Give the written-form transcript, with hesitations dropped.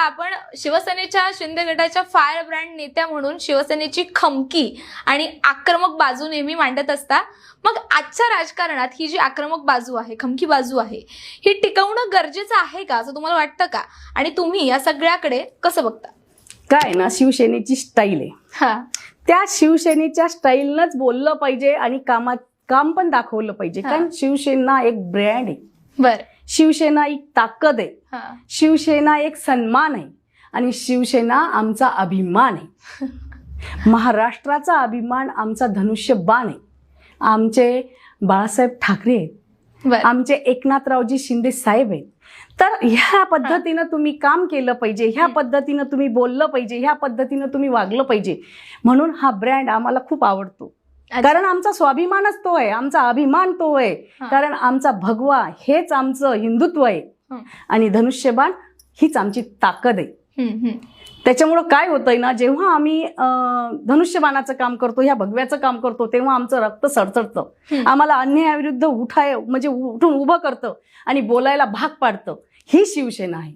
आपण शिवसेनेच्या शिंदे गटाच्या फायर ब्रँड नेत्या म्हणून शिवसेनेची खमकी आणि आक्रमक बाजू नेहमी मांडत असता. मग आजच्या राजकारणात ही जी आक्रमक बाजू आहे, खमकी बाजू आहे, ही टिकवणं गरजेचं आहे का असं तुम्हाला वाटतं का? आणि तुम्ही या सगळ्याकडे कसं बघता? काय ना, शिवसेनेची स्टाईल आहे. हा, त्या शिवसेनेच्या स्टाईलनंच बोललं पाहिजे आणि काम पण दाखवलं पाहिजे. कारण शिवसेना एक ब्रँड आहे, बर, शिवसेना एक ताकद आहे, शिवसेना एक सन्मान आहे आणि शिवसेना आमचा अभिमान आहे. महाराष्ट्राचा अभिमान आमचा धनुष्यबाण आहे. आमचे बाळासाहेब ठाकरे आहेत, आमचे एकनाथरावजी शिंदे साहेब आहेत. तर ह्या पद्धतीनं तुम्ही काम केलं पाहिजे, ह्या पद्धतीनं तुम्ही बोललं पाहिजे, ह्या पद्धतीनं तुम्ही वागलं पाहिजे. म्हणून हा ब्रँड आम्हाला खूप आवडतो. कारण आमचा स्वाभिमानच तो आहे, आमचा अभिमान तो आहे. कारण आमचा भगवा हेच आमचं हिंदुत्व आहे आणि धनुष्यबाण हीच आमची ताकद आहे. त्याच्यामुळं काय होतंय ना, जेव्हा आम्ही धनुष्यबाणाचं काम करतो, ह्या भगव्याचं काम करतो, तेव्हा आमचं रक्त सडसडतं. आम्हाला अन्यायाविरुद्ध उठून उभं करतं आणि बोलायला भाग पाडतं. ही शिवसेना आहे.